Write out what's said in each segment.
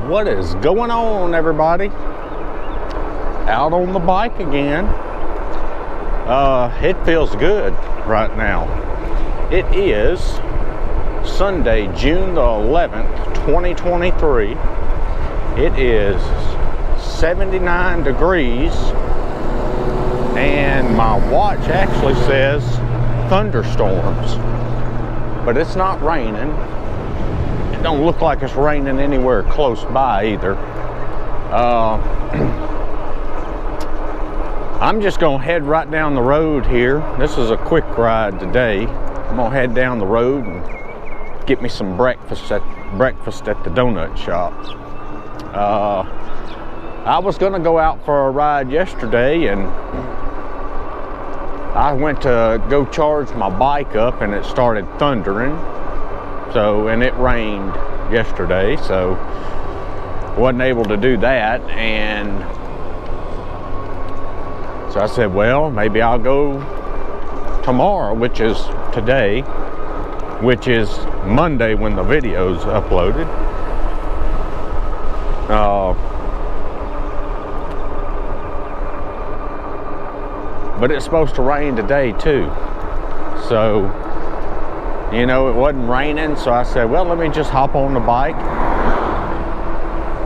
What is going on, everybody? Out on the bike again. It feels good right now. It is Sunday, June the 11th, 2023. It is 79 degrees and my watch actually says thunderstorms, but it's not raining. It don't look like it's raining anywhere close by either. I'm just gonna head right down the road here. This is a quick ride today. I'm gonna head down the road and get me some breakfast at the donut shop. I was gonna go out for a ride yesterday, and I went to go charge my bike up and it started thundering. And it rained yesterday, so wasn't able to do that. And so I said, well, maybe I'll go tomorrow, which is today, which is Monday when the video's uploaded. But it's supposed to rain today too. So, you know, it wasn't raining, so I said, well, let me just hop on the bike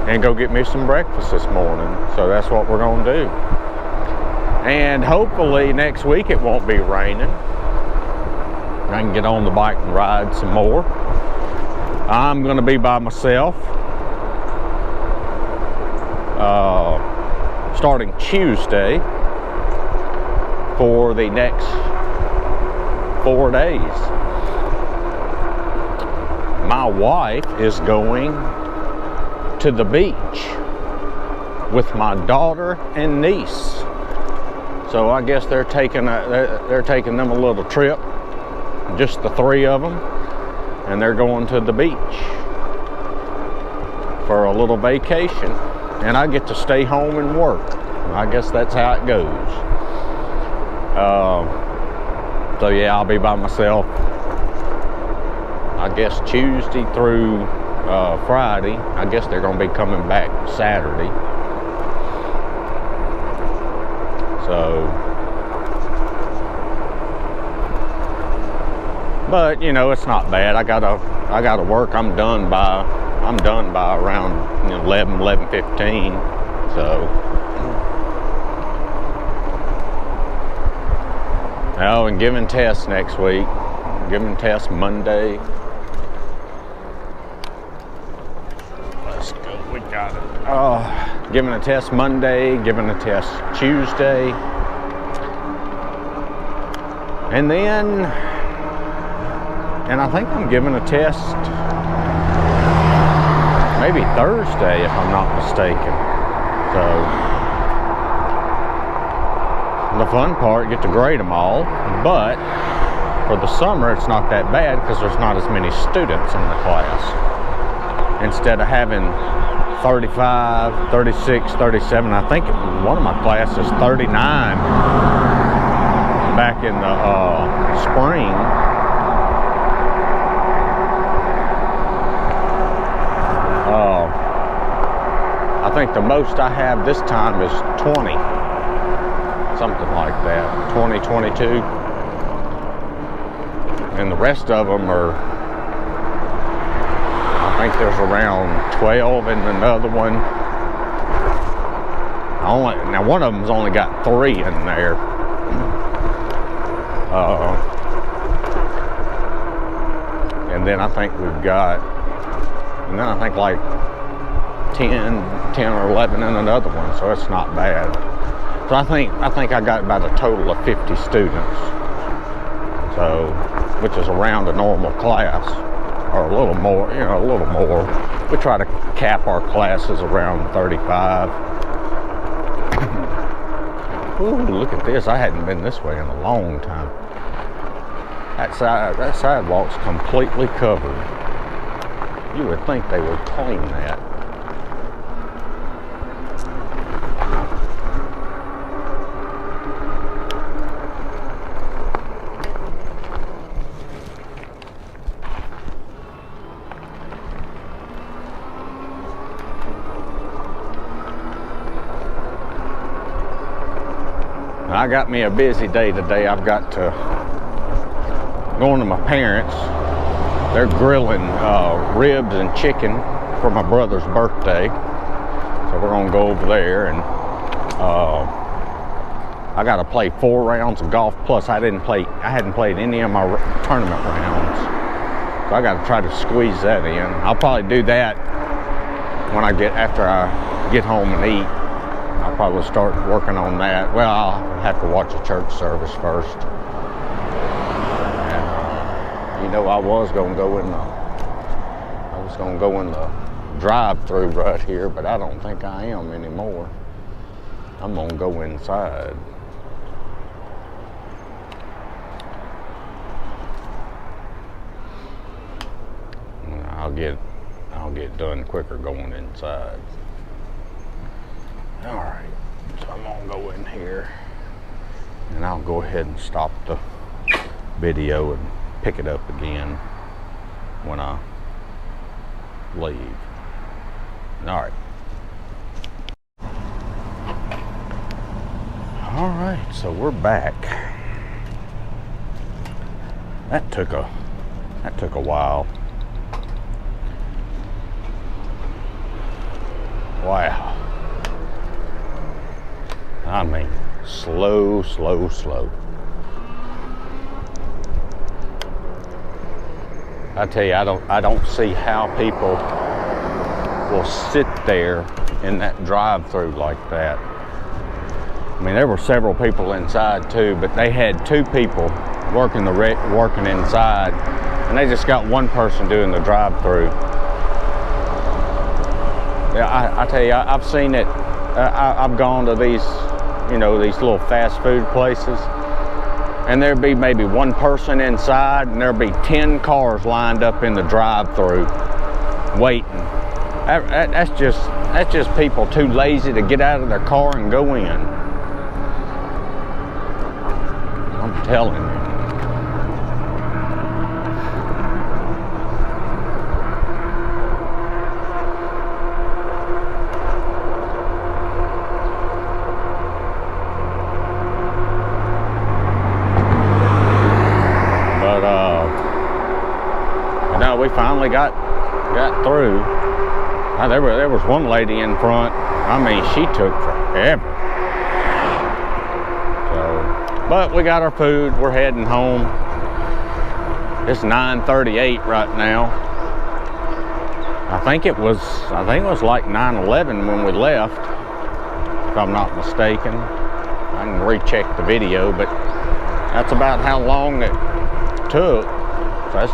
and go get me some breakfast this morning. So that's what we're gonna do. And hopefully next week it won't be raining. I can get on the bike and ride some more. I'm gonna be by myself starting Tuesday for the next 4 days. My wife is going to the beach with my daughter and niece. So I guess they're taking them a little trip, just the three of them, and they're going to the beach for a little vacation. And I get to stay home and work. I guess that's how it goes. So yeah, I'll be by myself, I guess Tuesday through Friday. I guess they're gonna be coming back Saturday. So, but you know, it's not bad. I gotta work. I'm done by around 11:15. So, oh, and giving tests next week. Giving tests Monday. Let's go. We got it. Giving a test Monday. Giving a test Tuesday. And I think I'm giving a test maybe Thursday, if I'm not mistaken. So the fun part, get to grade them all, but for the summer it's not that bad because there's not as many students in the class. Instead of having 35, 36, 37, I think one of my classes 39 back in the spring. I think the most I have this time is 20. Something like that, 20, 22. And the rest of them are, I think there's around 12 in another one. Now one of them's only got 3 in there. And then I think we've got, like 10 or 11 in another one, so it's not bad. So I think I got about a total of 50 students. So, which is around a normal class, or a little more, a little more. We try to cap our classes around 35. Ooh, look at this. I hadn't been this way in a long time. That sidewalk's completely covered. You would think they would clean that. I got me a busy day today. I've got to going to my parents. They're grilling ribs and chicken for my brother's birthday. So we're gonna go over there, and I gotta play 4 rounds of golf, plus I hadn't played any of my tournament rounds. So I gotta try to squeeze that in. I'll probably do that when after I get home and eat. I'll probably start working on that. Well, I'll have to watch a church service first. And, you know, I was gonna go in the drive-through right here, but I don't think I am anymore. I'm gonna go inside. I'll get done quicker going inside. All right, so I'm gonna go in here, and I'll go ahead and stop the video and pick it up again when I leave. All right. All right, so we're back. That took a while. Wow. I mean, slow. I tell you, I don't see how people will sit there in that drive-through like that. I mean, there were several people inside too, but they had 2 people working inside, and they just got 1 person doing the drive-through. Yeah, I tell you, I've seen it. I've gone to these, you know, these little fast food places, and there'd be maybe 1 person inside, and there'd be 10 cars lined up in the drive-through waiting. That's just people too lazy to get out of their car and go in. I'm telling you. We finally got through. There was one lady in front. I mean, she took forever. So, but we got our food. We're heading home. It's 9:38 right now. I think it was like 9:11 when we left, if I'm not mistaken. I can recheck the video, but that's about how long it took. So that's,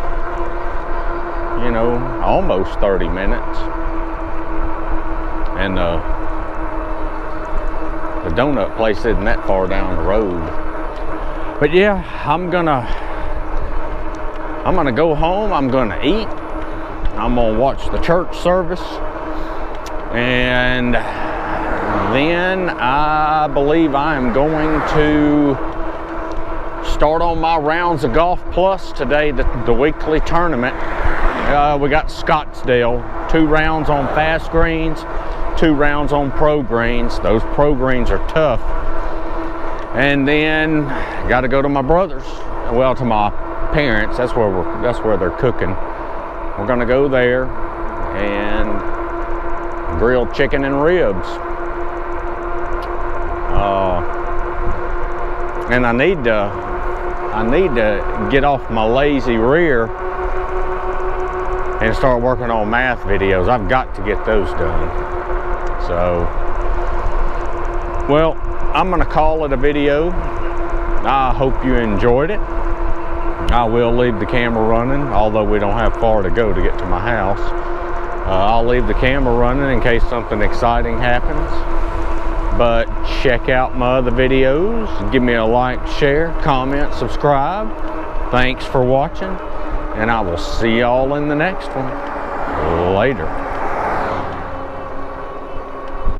you know, almost 30 minutes. And the donut place isn't that far down the road. But yeah, I'm gonna go home. I'm gonna eat. I'm gonna watch the church service, and then I believe I am going to start on my rounds of golf plus today, the weekly tournament. We got Scottsdale, 2 rounds on fast greens, 2 rounds on pro greens. Those pro greens are tough. And then got to go to my brother's, well, to my parents. That's where they're cooking. We're gonna go there and grill chicken and ribs. And I need to get off my lazy rear and start working on math videos. I've got to get those done. So, well, I'm gonna call it a video. I hope you enjoyed it. I will leave the camera running, although we don't have far to go to get to my house. I'll leave the camera running in case something exciting happens. But check out my other videos. Give me a like, share, comment, subscribe. Thanks for watching, and I will see y'all in the next one. Later.